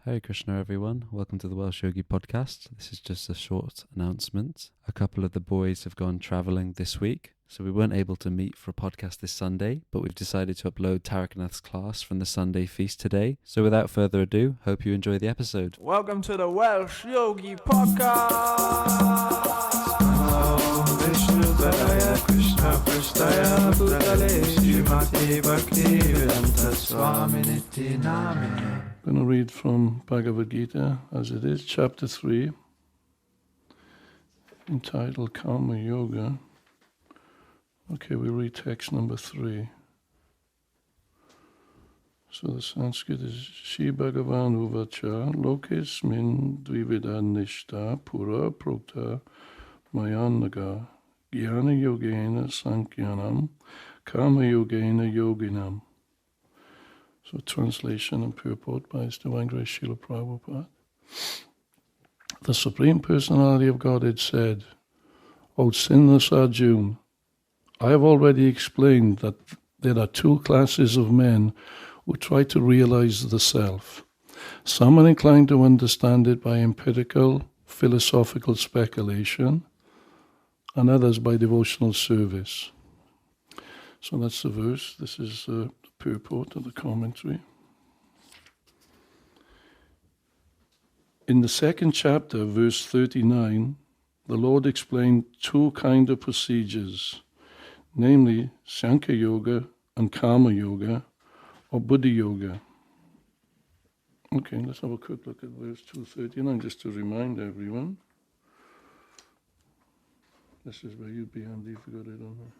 Hare Krishna everyone, welcome to the Welsh Yogi podcast. This is just a short announcement. A couple of the boys have gone travelling this week, so we weren't able to meet for a podcast this Sunday, but we've decided to upload Tarakanatha's class from the Sunday feast today. So without further ado, hope you enjoy the episode. Welcome to the Welsh Yogi podcast. Krishna Prasthaya Bhutale Srimati Bhaktivedanta Swaminiti Name. I'm going to read from Bhagavad Gita as it is, chapter 3, entitled Karma Yoga. Okay, we read text number 3. So the Sanskrit is Shri Bhagavan Uvacha Lokesmin Dvivida Nishta Pura Prokta Mayanaga Jnana Yogena Sankyanam Karma Yogena Yoginam. So translation and purport by His Divine Grace Srila Prabhupada. The Supreme Personality of Godhead said, O sinless Arjuna, I have already explained that there are two classes of men who try to realize the self. Some are inclined to understand it by empirical, philosophical speculation, and others by devotional service. So that's the verse. This is the purport of the commentary. In the second chapter, verse 39, the Lord explained two kinds of procedures, namely Sankhya Yoga and Karma Yoga, or Buddhi Yoga. Okay, let's have a quick look at verse 239, just to remind everyone. This is where you'd be handy if you got it on there.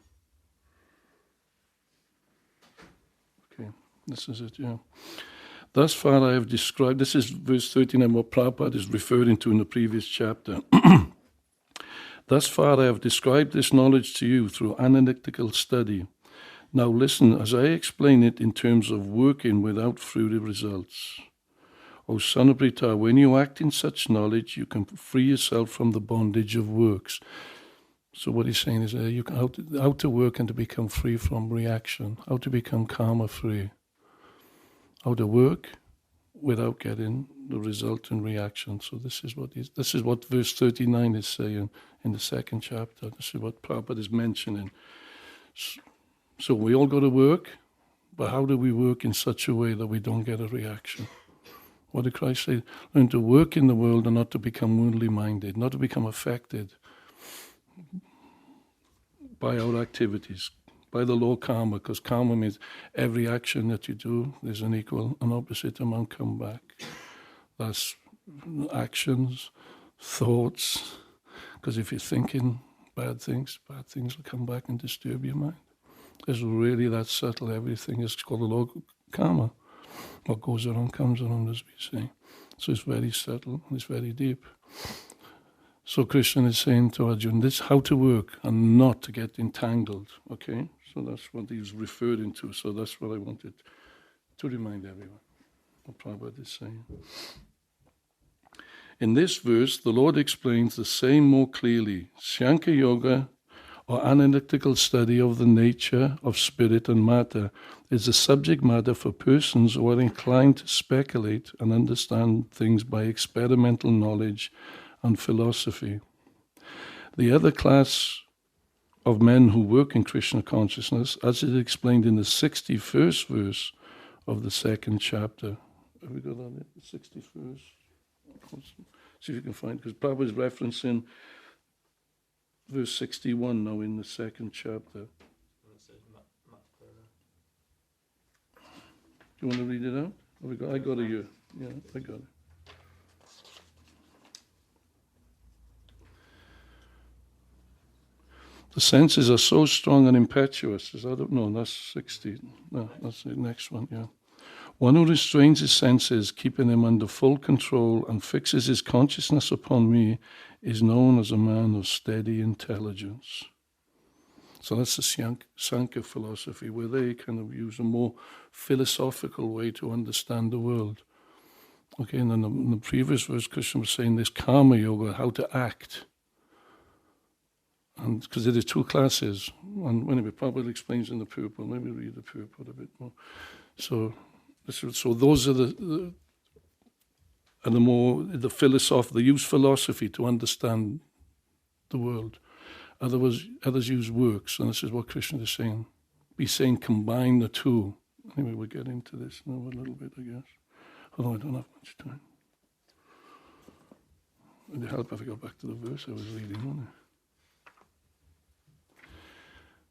Okay, this is it, yeah. Thus far I have described, this is verse 39, what Prabhupada is referring to in the previous chapter. Thus far I have described this knowledge to you through analytical study. Now listen as I explain it in terms of working without fruitive results. O son of Brita, when you act in such knowledge, you can free yourself from the bondage of works. So what he's saying is you can how to work and to become free from reaction, how to become karma-free, how to work without getting the resultant reaction. So this is what verse 39 is saying in the second chapter. This is what Prabhupada is mentioning. So we all go to work, but how do we work in such a way that we don't get a reaction? What did Christ say? Learn to work in the world and not to become worldly minded, not to become affected by our activities, by the law of karma, because karma means every action that you do, there's an equal and opposite amount come back. That's actions, thoughts, because if you're thinking bad things will come back and disturb your mind. It's really that subtle, everything is called the law of karma. What goes around comes around, as we say. So it's very subtle, it's very deep. So Krishna is saying to Arjuna, this is how to work and not to get entangled, okay? So that's what he's referring to. So that's what I wanted to remind everyone, what Prabhupada is saying. In this verse, the Lord explains the same more clearly. Sankhya Yoga, or analytical study of the nature of spirit and matter, is a subject matter for persons who are inclined to speculate and understand things by experimental knowledge and philosophy. The other class of men who work in Krishna consciousness, as is explained in the 61st verse of the second chapter. Have we got that? The 61st? See if you can find it, because Prabhupada is referencing verse 61 now in the second chapter. Do you want to read it out? I got it here. Yeah, I got it. The senses are so strong and impetuous. That's 60. No, that's the next one, yeah. One who restrains his senses, keeping them under full control, and fixes his consciousness upon me, is known as a man of steady intelligence. So that's the Sankhya philosophy, where they kind of use a more philosophical way to understand the world. Okay, and then in the previous verse, Krishna was saying this Karma Yoga, how to act. And because there are two classes, and anyway, Prabhupada explains in the purport. Let me read the purport a bit more. So those are the and they use philosophy to understand the world. Others use works, and this is what Krishna is saying. He's saying combine the two. Anyway, we'll get into this now a little bit, I guess. Although I don't have much time. Would it help if I go back to the verse I was reading, wouldn't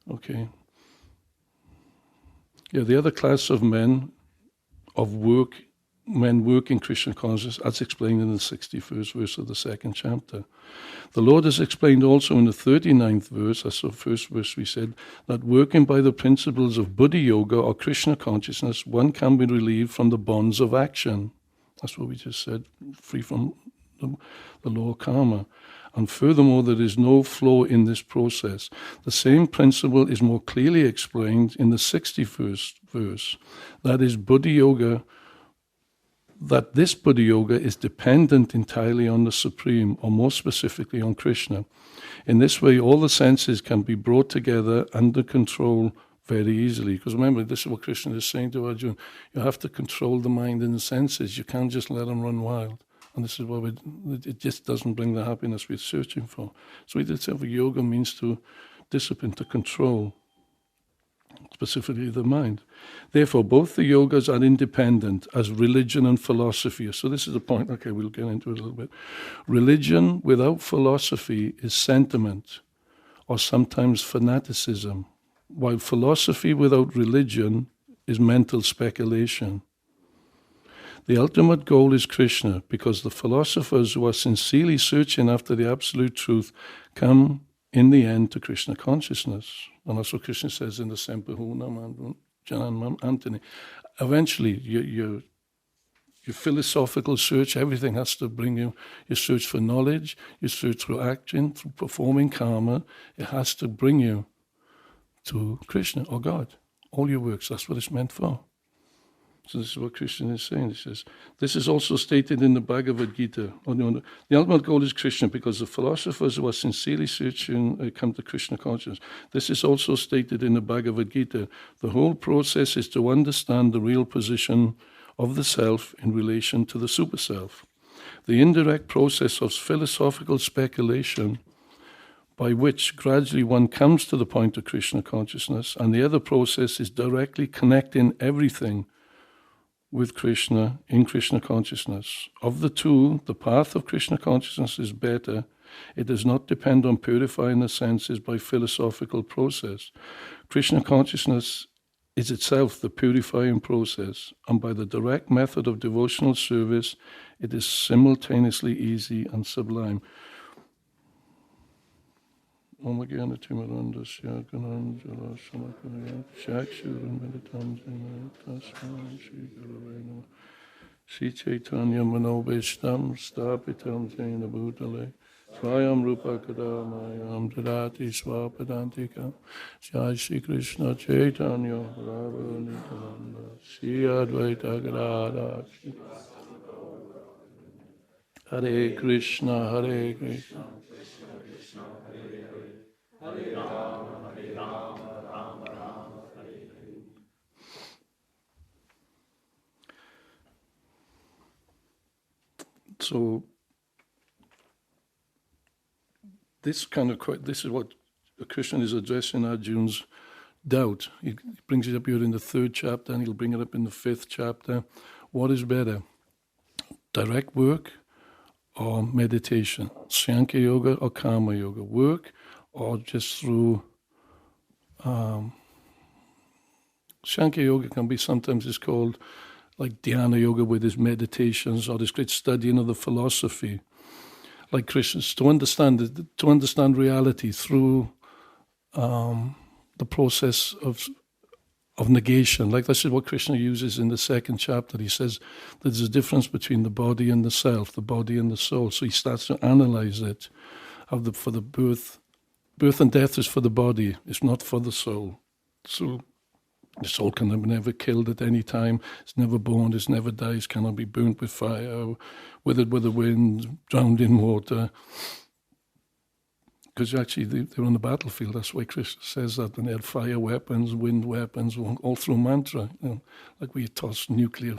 it? Okay. Yeah, the other class of men work in Krishna consciousness, as explained in the 61st verse of the second chapter. The Lord has explained also in the 39th verse, that's the first verse we said, that working by the principles of Buddha Yoga or Krishna consciousness, one can be relieved from the bonds of action. That's what we just said, free from the law of karma. And furthermore, there is no flaw in this process. The same principle is more clearly explained in the 61st verse. That is Buddha Yoga, that this Buddha Yoga is dependent entirely on the Supreme, or more specifically on Krishna. In this way, all the senses can be brought together under control very easily. Because remember, this is what Krishna is saying to Arjuna. You have to control the mind and the senses. You can't just let them run wild. And this is why it just doesn't bring the happiness we're searching for. So we did say yoga means to discipline, to control, specifically the mind. Therefore, both the yogas are independent as religion and philosophy. So this is the point. Okay, we'll get into it a little bit. Religion without philosophy is sentiment, or sometimes fanaticism, while philosophy without religion is mental speculation. The ultimate goal is Krishna, because the philosophers who are sincerely searching after the absolute truth come in the end to Krishna consciousness. And that's what Krishna says in the Sempahuna Janam Antony. Eventually, your philosophical search, everything has to bring you, your search for knowledge, your search through action, through performing karma, it has to bring you to Krishna or God. All your works, that's what it's meant for. So this is what Krishna is saying. He says, this is also stated in the Bhagavad Gita. The ultimate goal is Krishna, because the philosophers who are sincerely searching come to Krishna consciousness. This is also stated in the Bhagavad Gita. The whole process is to understand the real position of the self in relation to the super self. The indirect process of philosophical speculation, by which gradually one comes to the point of Krishna consciousness, and the other process is directly connecting everything with Krishna in Krishna consciousness. Of the two, the path of Krishna consciousness is better. It does not depend on purifying the senses by philosophical process. Krishna consciousness is itself the purifying process, and by the direct method of devotional service, it is simultaneously easy and sublime. Om Gyana Timaranda Syakananjala Samakaya Shakshura Meditanjana Tasman Shri Guruvena Sri Chaitanya Manobishtam Stapitam Jaina Bhutale Swayam Rupa Kadamayam Dadati Swapadantikam Jai Shri Krishna Chaitanya Prabhu Nityananda Shri Advaita Gadadha Hare Krishna Hare Krishna Hare Rama, Rama Rama, Hare Hare. So this is what Krishna is addressing Arjuna's doubt. He brings it up here in the 3rd chapter, and he'll bring it up in the 5th chapter. What is better, direct work or meditation? Sankhya Yoga or Karma Yoga? Work or just through Sankhya Yoga can be sometimes it's called like Dhyana Yoga, with his meditations or this great studying of the philosophy, like Krishna's, to understand reality through the process of negation. Like this is what Krishna uses in the 2nd chapter. He says there's a difference between the body and the self, the body and the soul. So he starts to analyze it. For the birth and death is for the body, it's not for the soul. So the soul can be never killed at any time, it's never born, it never dies, cannot be burnt with fire, withered with the wind, drowned in water, Because actually they're on the battlefield. That's why Krishna says that. And they had fire weapons, wind weapons, all through mantra. Like we toss nuclear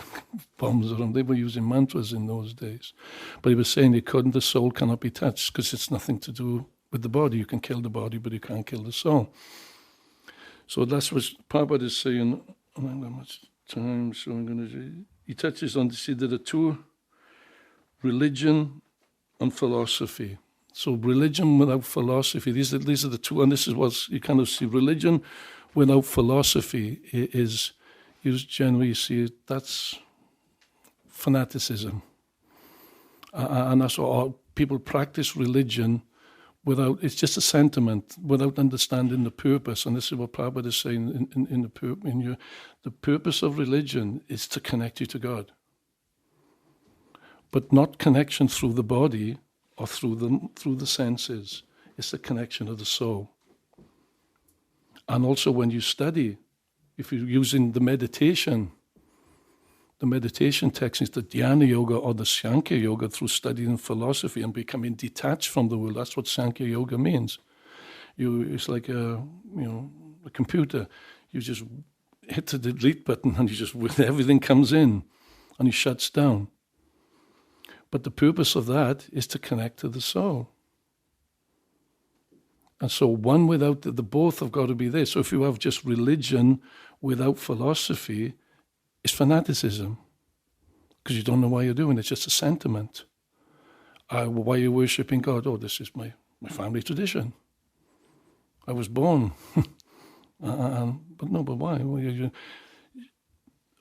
bombs around. They were using mantras in those days. But he was saying the soul cannot be touched because it's nothing to do with the body. You can kill the body, but you can't kill the soul. So that's what Prabhupada is saying. I don't have much time, so I'm going to... He touches on this. There are two: religion and philosophy. So religion without philosophy, these are the two, and this is what you kind of see. Religion without philosophy is generally, you see, that's fanaticism. And that's all. People practice religion without, it's just a sentiment, without understanding the purpose. And this is what Prabhupada is saying the purpose of religion is to connect you to God. But not connection through the body or through the senses. It's the connection of the soul. And also when you study, if you're using the meditation techniques, the Dhyana Yoga or the Sankhya Yoga, through studying philosophy and becoming detached from the world, that's what Sankhya Yoga means. It's like a computer. You just hit the delete button and everything comes in and it shuts down. But the purpose of that is to connect to the soul. And so one without the both have got to be there. So if you have just religion without philosophy, it's fanaticism. Because you don't know why you're doing it. It's just a sentiment. Why are you worshipping God? Oh, this is my family tradition. I was born. But why?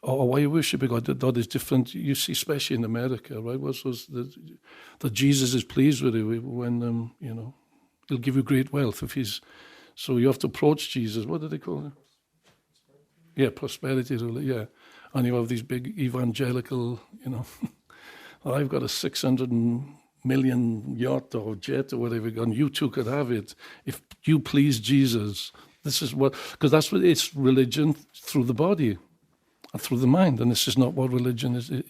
Or why you worship God? God is different. You see, especially in America, right? That Jesus is pleased with you when he'll give you great wealth if he's. So you have to approach Jesus. What do they call it? Yeah, prosperity. Yeah, and you have these big evangelical. I've got a 600 million yacht or jet or whatever, and you too could have it if you please Jesus. This is because that's what it's religion through the body. Through the mind, and this is not what religion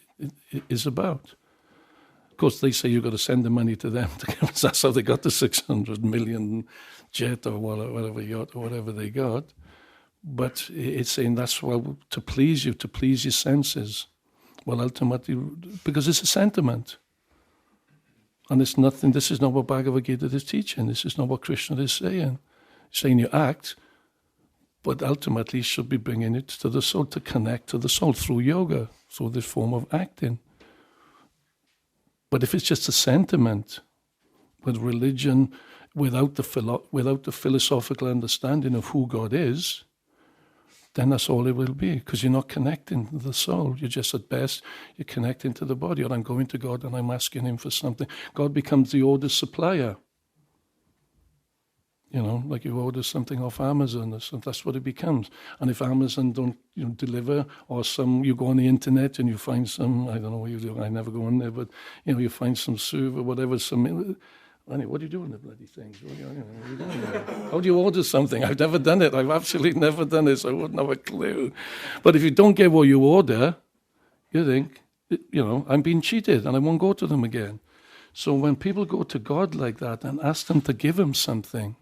is about. Of course, they say you've got to send the money to them. That's how they got the 600 million jet or whatever yacht or whatever they got. But it's saying that's to please you, to please your senses. Well, ultimately, because it's a sentiment. And it's nothing, this is not what Bhagavad Gita is teaching. This is not what Krishna is saying. He's saying you act, but ultimately should be bringing it to the soul, to connect to the soul through yoga, through this form of acting. But if it's just a sentiment, with religion, without the philosophical understanding of who God is, then that's all it will be, because you're not connecting to the soul. You're just, at best, you're connecting to the body, or I'm going to God and I'm asking him for something. God becomes the order supplier. Like you order something off Amazon or something, that's what it becomes. And if Amazon don't deliver, or you go on the internet and you find some, I don't know what you do, I never go on there, but you find some server, whatever, what do you do in the bloody things? What are you doing? How do you order something? I've never done it. I've absolutely never done it, so I wouldn't have a clue. But if you don't get what you order, you think, I'm being cheated and I won't go to them again. So when people go to God like that and ask them to give them something,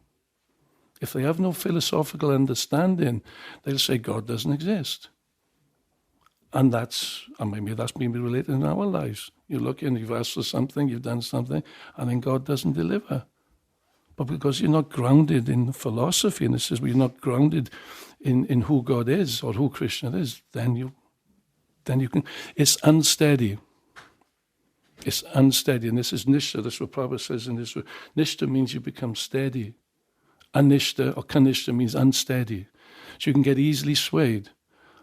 if they have no philosophical understanding, they'll say God doesn't exist. And maybe that's been related in our lives. You look and you've asked for something, you've done something, and then God doesn't deliver. But because you're not grounded in philosophy, and this is, you're not grounded in who God is or who Krishna is, then you can. It's unsteady. It's unsteady, and this is nishta. That's what Prabhupada says in this. Nishta means you become steady. Anishta or kanishta means unsteady. So you can get easily swayed.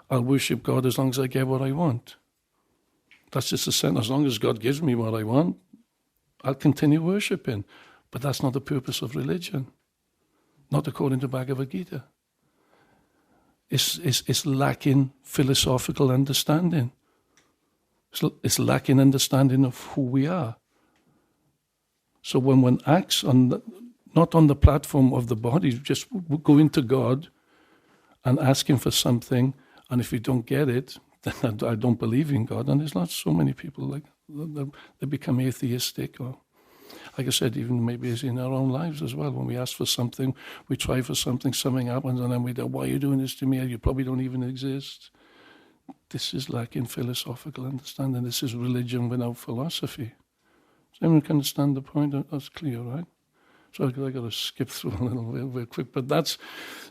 I'll worship God as long as I get what I want. That's just a sentence. As long as God gives me what I want, I'll continue worshiping. But that's not the purpose of religion. Not according to Bhagavad Gita. It's lacking philosophical understanding. It's lacking understanding of who we are. So when one acts not on the platform of the body, just go into God and ask him for something, and if you don't get it, then I don't believe in God. And there's not so many people like they become atheistic. like I said, even maybe it's in our own lives as well. When we ask for something, we try for something happens, and then we go, why are you doing this to me? You probably don't even exist. This is lacking philosophical understanding. This is religion without philosophy. Does everyone understand the point? That's clear, right? So I got to skip through a little bit real quick, but that's,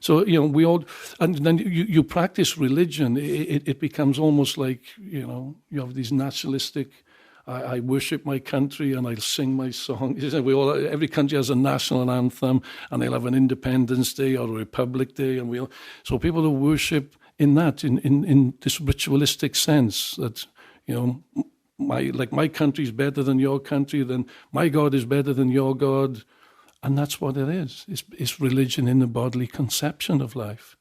so, we all, and then you practice religion, it becomes almost like, you have these nationalistic, I worship my country and I'll sing my song. Every country has a national anthem, and they'll have an Independence Day or a Republic Day, and so people who worship in that, in this ritualistic sense that, my country is better than your country, then my God is better than your God. And that's what it is. It's religion in the bodily conception of life.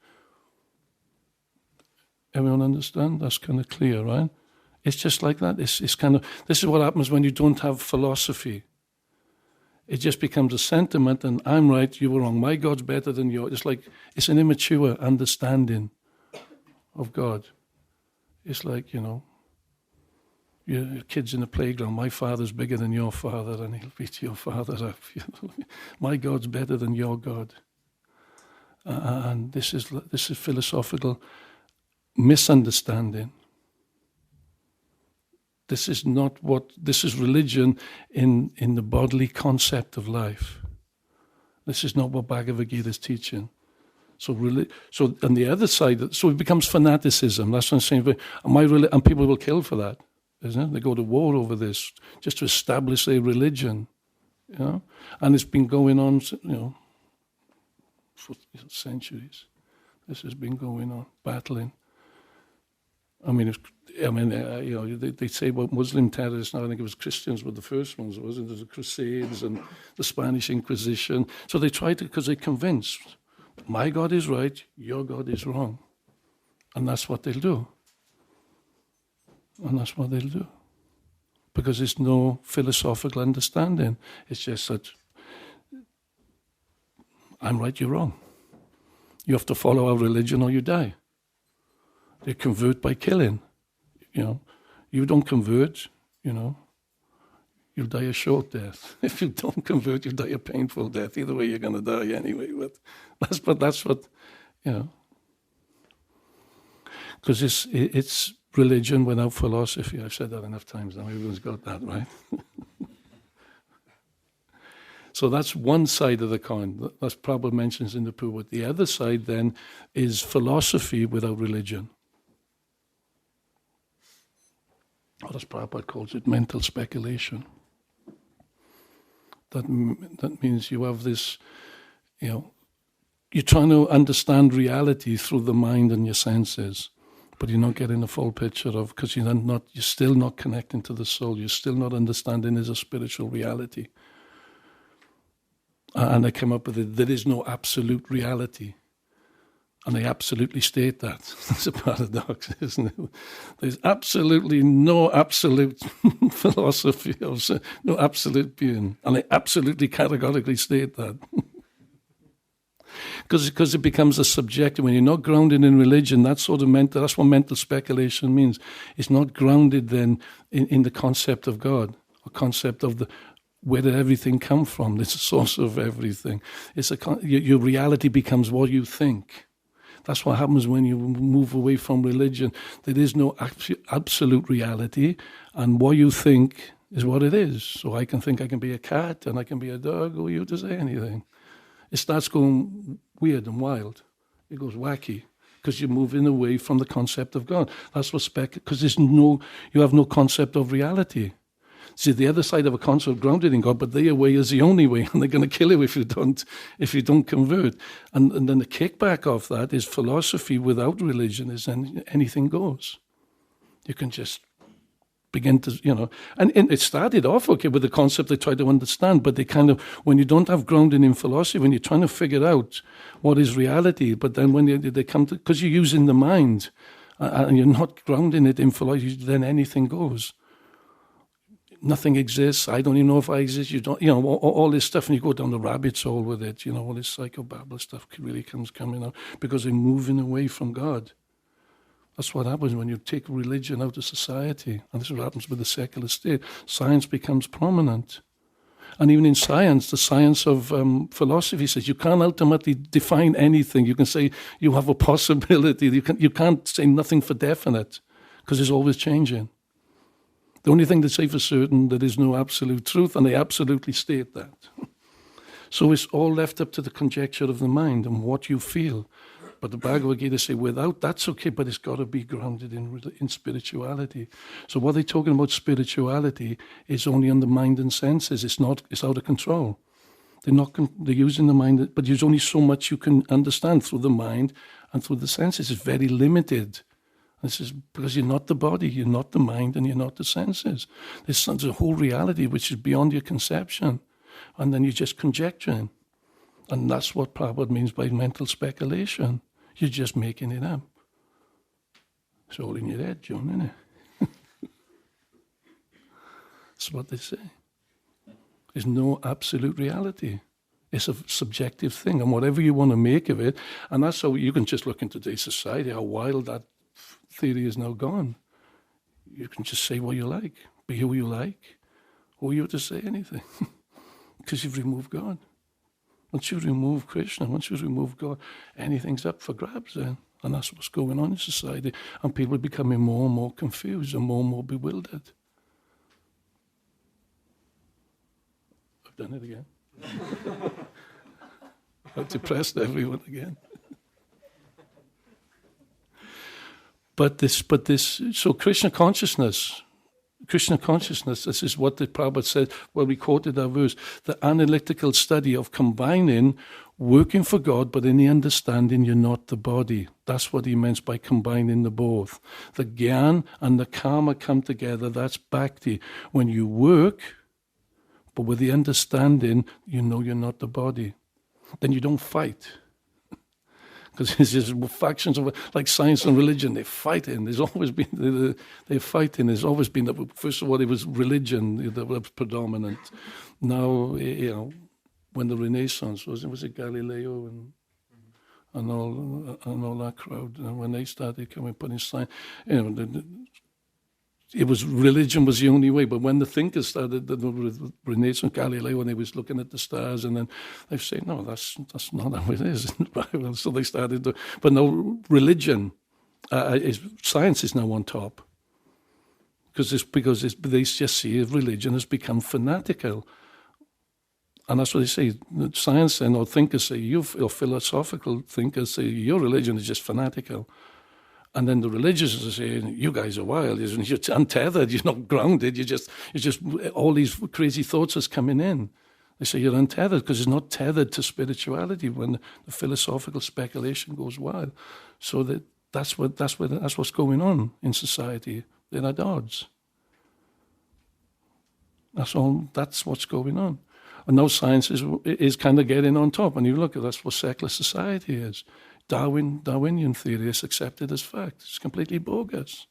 Everyone understand? That's kind of clear, right? It's just like that. It's kind of, this is what happens when you don't have philosophy. It just becomes a sentiment, and I'm right, you were wrong. My God's better than yours. It's an immature understanding of God. It's like, your kids in the playground, my father's bigger than your father and he'll beat your father up. My God's better than your God. And this is philosophical misunderstanding. This is religion in the bodily concept of life. This is not what Bhagavad Gita is teaching. So on the other side, so it becomes fanaticism. That's what I'm saying. And people will kill for that. Isn't it? They go to war over this just to establish a religion, and it's been going on, for centuries. This has been going on, battling. They say about Muslim terrorists now. I think it was Christians were the first ones, wasn't it? The Crusades and the Spanish Inquisition. So they try to, because they're convinced, my God is right, your God is wrong, and that's what they'll do. And that's what they'll do. Because there's no philosophical understanding. It's just that I'm right, you're wrong. You have to follow our religion or you die. They convert by killing. You don't convert, you'll die a short death. If you don't convert, you die a painful death. Either way, you're going to die anyway. But that's what, because it's religion without philosophy. I've said that enough times now. Everyone's got that, right? So that's one side of the coin. That's Prabhupada mentions in the Purva. The other side then is philosophy without religion. Or as Prabhupada calls it, mental speculation. That means you have this, you're trying to understand reality through the mind and your senses. But you're not getting the full picture of, because you're still not connecting to the soul. You're still not understanding there's a spiritual reality. And they come up with it. There is no absolute reality. And they absolutely state that. That's a paradox, isn't it? There's absolutely no absolute philosophy, no absolute being. And they absolutely categorically state that. Because it becomes a subjective. When you're not grounded in religion, that's what mental speculation means. It's not grounded then in the concept of God, or concept of where did everything come from? It's the source of everything. Your reality becomes what you think. That's what happens when you move away from religion. There is no absolute reality, and what you think is what it is. So I can think I can be a cat, and I can be a dog, or you to say anything. It starts going weird and wild. It goes wacky because you're moving away from the concept of God. That's what because you have no concept of reality. See, the other side of a concept grounded in God, but their way is the only way, and they're going to kill you if you don't convert. And then the kickback of that is philosophy without religion is anything goes. You can just begin to, and it started off okay with the concept they tried to understand, but they kind of, when you don't have grounding in philosophy, when you're trying to figure out what is reality, but then when they come to, because you're using the mind and you're not grounding it in philosophy, then anything goes. Nothing exists. I don't even know if I exist. You don't, all this stuff, and you go down the rabbit hole with it. All this psychobabble stuff really coming out because they're moving away from God. That's what happens when you take religion out of society. And this is what happens with the secular state. Science becomes prominent. And even in science, the science of philosophy says you can't ultimately define anything. You can say you have a possibility. You can't say nothing for definite because it's always changing. The only thing they say for certain, there is no absolute truth, and they absolutely state that. So it's all left up to the conjecture of the mind and what you feel. But the Bhagavad Gita say without, that's okay, but it's got to be grounded in spirituality. So what they're talking about spirituality is only on the mind and senses. It's out of control. They're using the mind, but there's only so much you can understand through the mind and through the senses. It's very limited. This is because you're not the body, you're not the mind, and you're not the senses. There's a whole reality which is beyond your conception. And then you're just conjecturing. And that's what Prabhupada means by mental speculation. You're just making it up. It's all in your head, John, isn't it? That's what they say. There's no absolute reality. It's a subjective thing. And whatever you want to make of it, and that's how you can just look in today's society, how wild that theory is now gone. You can just say what you like, be who you like, or you have to say anything. Because you've removed God. Once you remove Krishna, once you remove God, anything's up for grabs then. And that's what's going on in society. And people are becoming more and more confused and more bewildered. I've done it again. I've depressed everyone again. But this, so Krishna consciousness, this is what the Prabhupada said, well, we quoted that verse, the analytical study of combining working for God, but in the understanding you're not the body. That's what he meant by combining the both. The Gyan and the Karma come together, that's Bhakti. When you work, but with the understanding, you know you're not the body. Then you don't fight. Because it's just factions of, like science and religion, they're fighting. There's always been, they're fighting. There's always been, first of all, it was religion that was predominant. Now, when the Renaissance, was it Galileo and all that crowd, when they started coming, putting science, it was religion was the only way. But when the thinkers started, the Renaissance, Galileo, when they was looking at the stars, and then they say, no, that's not how it is in the Bible. So they started to, but no, religion, science is now on top. Because they just see religion has become fanatical. And that's what they say. Science and or thinkers say, or philosophical thinkers say, your religion is just fanatical. And then the religious are saying, you guys are wild, you're untethered, you're not grounded, you're just all these crazy thoughts is coming in. They say you're untethered because it's not tethered to spirituality when the philosophical speculation goes wild. So that's what's going on in society. They're at odds. That's what's going on. And now science is kind of getting on top. And you look at that's what secular society is. Darwinian theory is accepted as fact. It's completely bogus.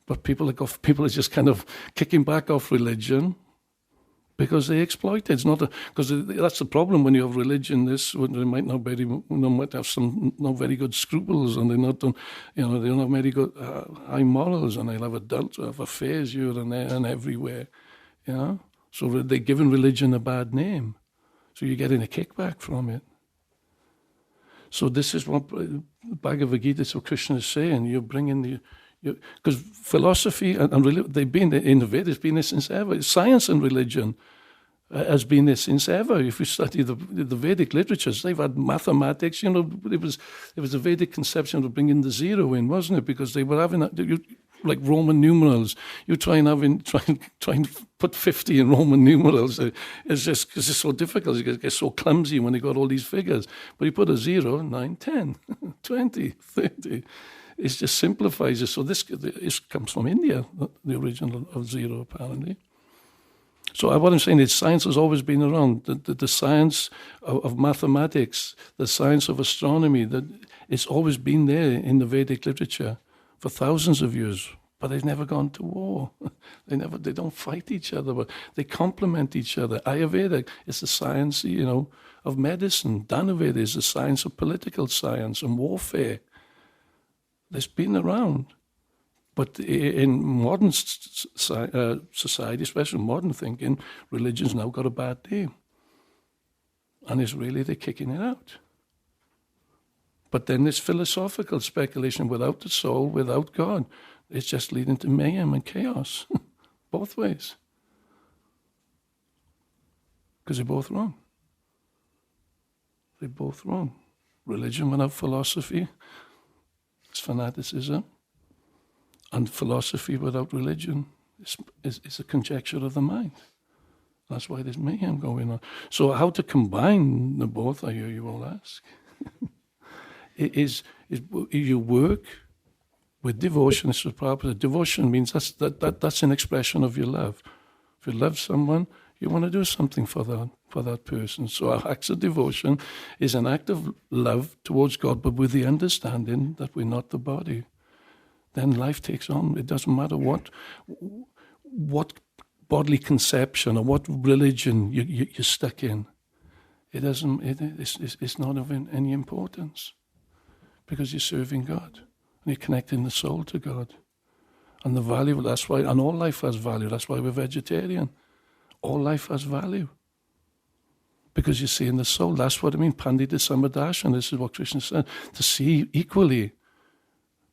But people are just kind of kicking back off religion because they exploit it. It's not because that's the problem when you have religion. They might have some not very good scruples, and they don't have very good high morals, and they'll have adultery, have affairs here and there and everywhere. So they're giving religion a bad name. So you're getting a kickback from it. So this is what Bhagavad Gita, so Krishna is saying. You're bringing because philosophy and they've been innovative. It's been there since ever. Science and religion has been there since ever. If you study the Vedic literatures, they've had mathematics. It was a Vedic conception of bringing the zero in, wasn't it? Because they were having like Roman numerals. You try and put 50 in Roman numerals. It's just because it's so difficult. It gets so clumsy when they got all these figures. But you put a 0, 9, 10, 20, 30. It just simplifies it. So this comes from India, the original of 0, apparently. So what I'm saying is science has always been around. The science of mathematics, the science of astronomy, it's always been there in the Vedic literature for thousands of years, but they've never gone to war. They don't fight each other, but they complement each other. Ayurveda is the science, of medicine. Dhanaveda is the science of political science and warfare. It's been around. But in modern society, especially modern thinking, religion's now got a bad name. And it's really they're kicking it out. But then this philosophical speculation without the soul, without God, it's just leading to mayhem and chaos, both ways. Because they're both wrong. They're both wrong. Religion without philosophy is fanaticism. And philosophy without religion is a conjecture of the mind. That's why there's mayhem going on. So how to combine the both, I hear you all ask. is you work with devotion. This is proper. Devotion means that's an expression of your love. If you love someone, you want to do something for that person. So our acts of devotion is an act of love towards God, but with the understanding that we're not the body. Then life takes on. It doesn't matter what bodily conception or what religion you're stuck in. It's not of any importance, because you're serving God and you're connecting the soul to God. And the value, that's why, and all life has value. That's why we're vegetarian. All life has value. Because you see in the soul. That's what I mean. Pandita Samadarshan, this is what Krishna said. To see equally.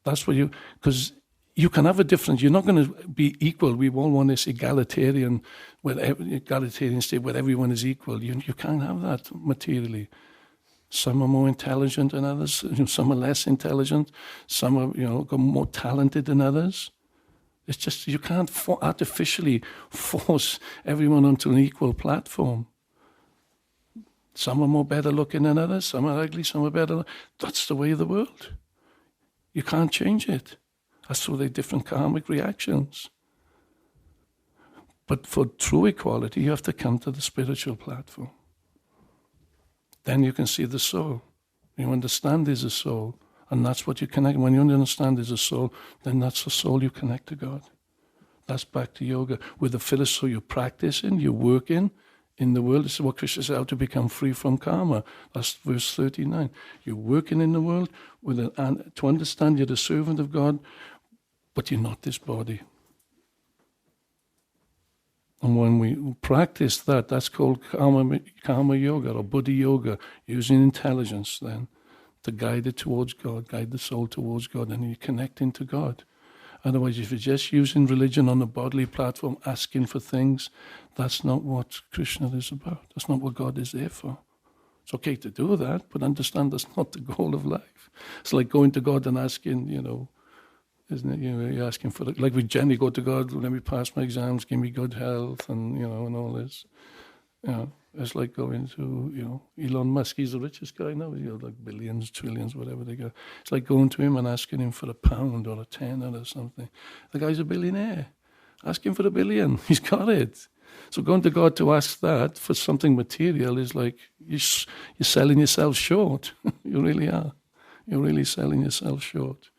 That's what because you can have a difference. You're not going to be equal. We all want this egalitarian state where everyone is equal. You can't have that materially. Some are more intelligent than others. Some are less intelligent. Some are more talented than others. It's just you can't artificially force everyone onto an equal platform. Some are more better looking than others. Some are ugly. Some are better. That's the way of the world. You can't change it. That's through the different karmic reactions. But for true equality, you have to come to the spiritual platform. Then you can see the soul. You understand there's a soul. And that's what you connect. When you understand there's a soul, then that's the soul you connect to God. That's back to yoga. With the philosophy you're practicing, you're working in the world. This is what Krishna said, how to become free from karma. That's verse 39. You're working in the world to understand you're the servant of God, but you're not this body. And when we practice that, that's called karma yoga or buddhi yoga, using intelligence then to guide it towards God, guide the soul towards God, and you're connecting to God. Otherwise, if you're just using religion on a bodily platform, asking for things, that's not what Krishna is about. That's not what God is there for. It's okay to do that, but understand that's not the goal of life. It's like going to God and asking, isn't it? You're asking for, like we generally go to God, let me pass my exams, give me good health, and, and all this. It's like going to, Elon Musk. He's the richest guy now. He's got like billions, trillions, whatever they got. It's like going to him and asking him for a pound or a tenner or something. The guy's a billionaire. Ask him for $1 billion. He's got it. So going to God to ask that for something material is like you're selling yourself short. You really are. You're really selling yourself short.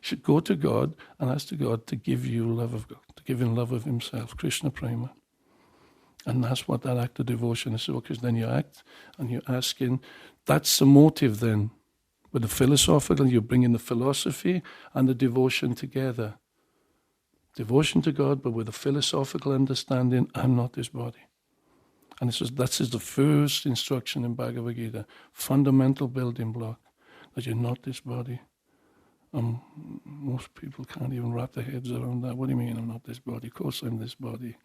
You should go to God and ask to God to give you love of God, to give him love of himself, Krishna Prema. And that's what that act of devotion is. Because then you act and you're asking. That's the motive then. With the philosophical, you're bringing the philosophy and the devotion together. Devotion to God, but with a philosophical understanding, I'm not this body. And that's the first instruction in Bhagavad Gita. Fundamental building block. That you're not this body. Most people can't even wrap their heads around that. What do you mean I'm not this body? Of course I'm this body.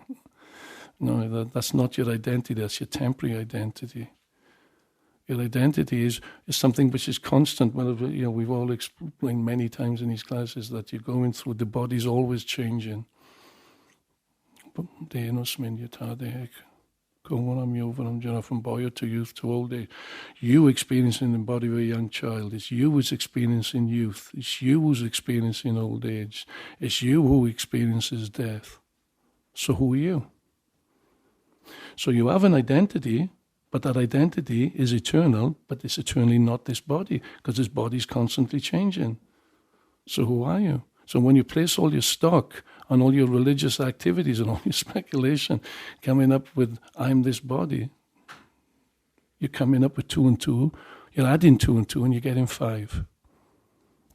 No, that's not your identity. That's your temporary identity. Your identity is something which is constant. Well, we've all explained many times in these classes that you're going through. The body's always changing. From boyhood to youth to old age. You experiencing the body of a young child. It's you who's experiencing youth. It's you who's experiencing old age. It's you who experiences death. So who are you? So you have an identity, but that identity is eternal, but it's eternally not this body, because this body is constantly changing. So who are you? So when you place all your stock on all your religious activities and all your speculation, coming up with, I'm this body, you're coming up with 2 and 2, you're adding 2 and 2, and you're getting 5.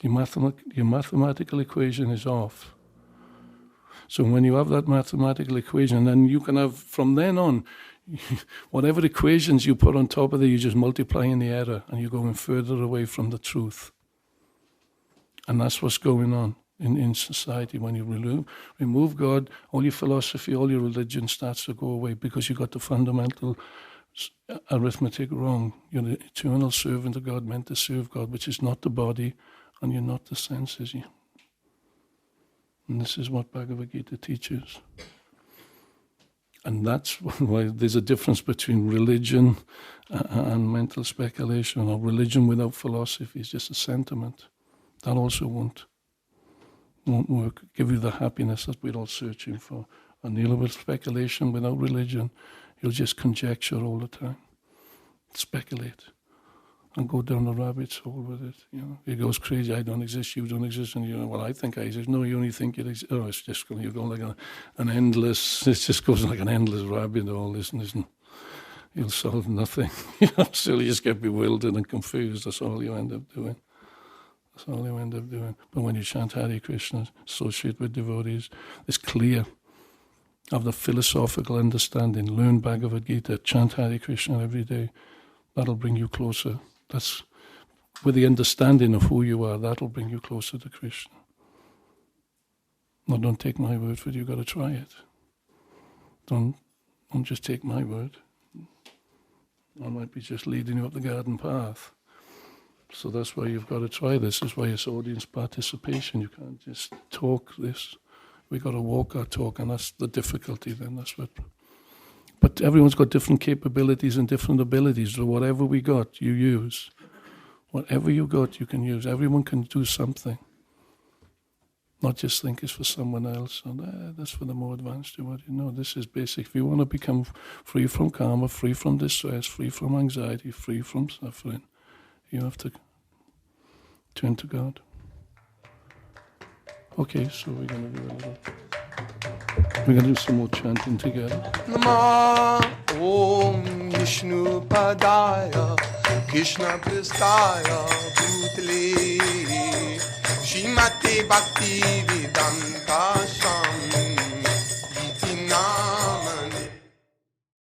Your mathematical equation is off. So when you have that mathematical equation, then you can have, from then on, whatever equations you put on top of it, you just multiply in the error, and you're going further away from the truth. And that's what's going on in society. When you remove God, all your philosophy, all your religion starts to go away, because you got the fundamental arithmetic wrong. You're the eternal servant of God, meant to serve God, which is not the body, and you're not the senses. And this is what Bhagavad Gita teaches. And that's why there's a difference between religion and mental speculation, or religion without philosophy is just a sentiment. That also won't work, give you the happiness that we're all searching for. And you'll have speculation without religion. You'll just conjecture all the time, speculate, and go down the rabbit's hole with it. It goes crazy. I don't exist. You don't exist. And well, I think I exist. No, you only think it exists. Oh, it's just going. You go like an endless. It just goes like an endless rabbit hole. Isn't? You'll solve nothing. So you just get bewildered and confused. That's all you end up doing. That's all you end up doing. But when you chant Hare Krishna, associate with devotees, it's clear. Have the philosophical understanding. Learn Bhagavad Gita. Chant Hare Krishna every day. That'll bring you closer. That's with the understanding of who you are. That'll bring you closer to Krishna. No, don't take my word for it. You've got to try it. Don't just take my word. I might be just leading you up the garden path. So that's why you've got to try this. This is why it's audience participation. You can't just talk this. We've got to walk our talk, and that's the difficulty then. That's what. But everyone's got different capabilities and different abilities. So whatever we got, you use. Whatever you got, you can use. Everyone can do something. Not just think it's for someone else. And that's for the more advanced devotee. No, this is basic. If you want to become free from karma, free from distress, free from anxiety, free from suffering, you have to turn to God. Okay, so we're going to do some more chanting together. Nama Om Vishnu Padaya Krishna Pristaya Bhutale Shrimate Bhakti Vedanta